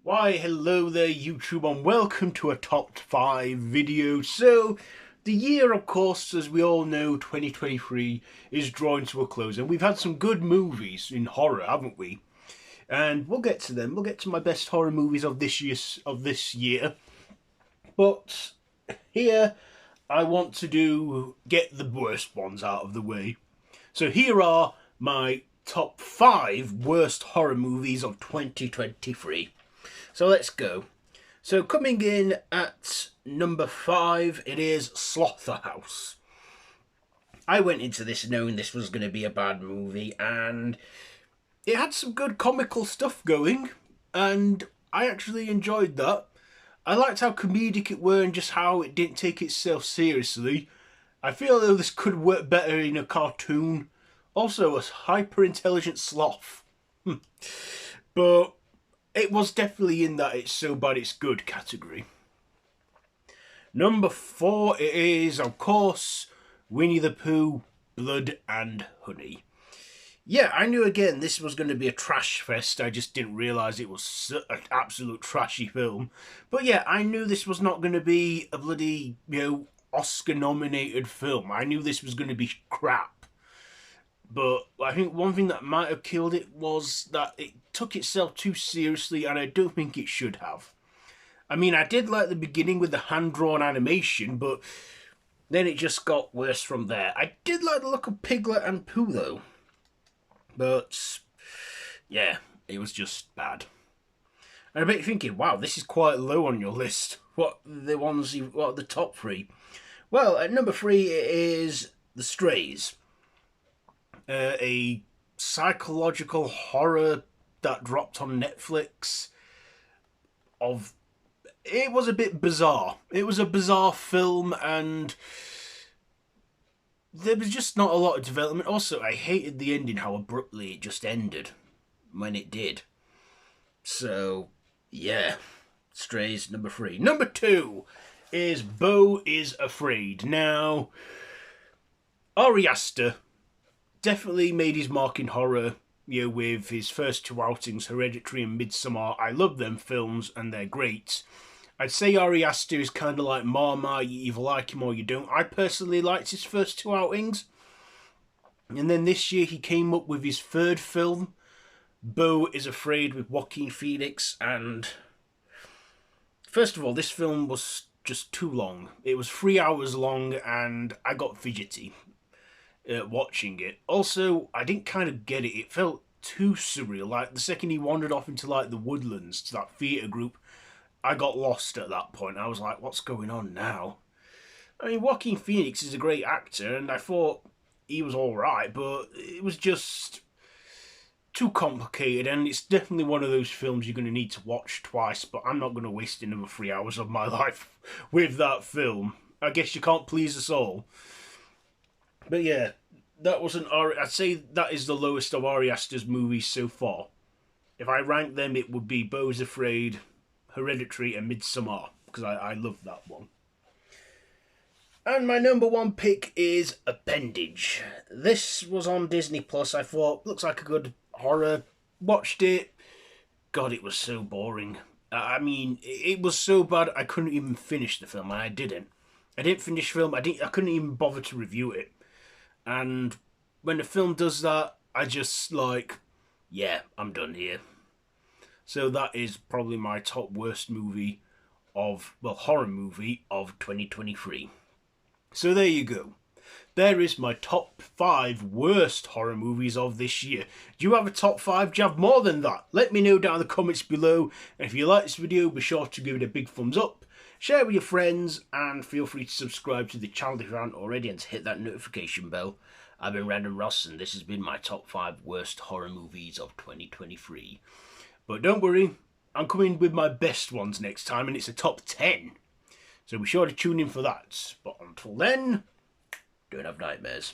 Why, hello there YouTube and welcome to a top 5 video. So, the year, of course, as we all know, 2023 is drawing to a close, and we've had some good movies in horror, haven't we? And we'll get to them. We'll get to my best horror movies of this year. But here, I want to get the worst ones out of the way. So here are my top 5 worst horror movies of 2023. So let's go. So coming in at number 5, it is Sloth House. I went into this knowing this was going to be a bad movie, and it had some good comical stuff going, and I actually enjoyed that. I liked how comedic it were and just how it didn't take itself seriously. I feel though this could work better in a cartoon. Also, a hyper-intelligent sloth. But it was definitely in that it's so bad it's good category. Number 4 it is, of course, Winnie the Pooh, Blood and Honey. Yeah, I knew again this was going to be a trash fest. I just didn't realise it was an absolute trashy film. But yeah, I knew this was not going to be a bloody, Oscar-nominated film. I knew this was going to be crap. But I think one thing that might have killed it was that it took itself too seriously, and I don't think it should have. I mean, I did like the beginning with the hand-drawn animation, but then it just got worse from there. I did like the look of Piglet and Pooh, though. But, yeah, it was just bad. And I bet you're thinking, wow, this is quite low on your list. What are the top 3? Well, at number 3 it is The Strays. A psychological horror that dropped on Netflix. It was a bit bizarre. It was a bizarre film, and there was just not a lot of development. Also, I hated the ending, how abruptly it just ended when it did. So, yeah. Strays, number 3. Number 2 is Beau is Afraid. Now, Ari Aster definitely made his mark in horror, with his first 2 outings, Hereditary and Midsommar. I love them films, and they're great. I'd say Ari Aster is kind of like Marmite, you either like him or you don't. I personally liked his first 2 outings. And then this year he came up with his 3rd film, Beau is Afraid, with Joaquin Phoenix. And first of all, this film was just too long. It was 3 hours long, and I got fidgety watching it. Also, I didn't kind of get it. It felt too surreal. Like, the second he wandered off into, like, the woodlands to that theatre group, I got lost at that point. I was like, what's going on now? I mean, Joaquin Phoenix is a great actor, and I thought he was alright, but it was just too complicated, and it's definitely one of those films you're going to need to watch twice, but I'm not going to waste another 3 hours of my life with that film. I guess you can't please us all. But yeah, that wasn't I'd say that is the lowest of Ari Aster's movies so far. If I rank them, it would be Beau is Afraid, Hereditary and Midsommar, because I love that one. And my number 1 pick is Appendage. This was on Disney Plus. I thought, looks like a good horror. Watched it. God, it was so boring. I mean, it was so bad I couldn't even finish the film, and I didn't. I didn't finish the film. I couldn't even bother to review it. And when the film does that, I just yeah, I'm done here. So that is probably my top worst movie horror movie of 2023. So there you go. There is my top 5 worst horror movies of this year. Do you have a top 5? Do you have more than that? Let me know down in the comments below. And if you like this video, be sure to give it a big thumbs up. Share it with your friends, and feel free to subscribe to the channel if you haven't already, and to hit that notification bell. I've been Random Ross, and this has been my top 5 worst horror movies of 2023. But don't worry, I'm coming with my best ones next time, and it's a top 10. So be sure to tune in for that. But until then, don't have nightmares.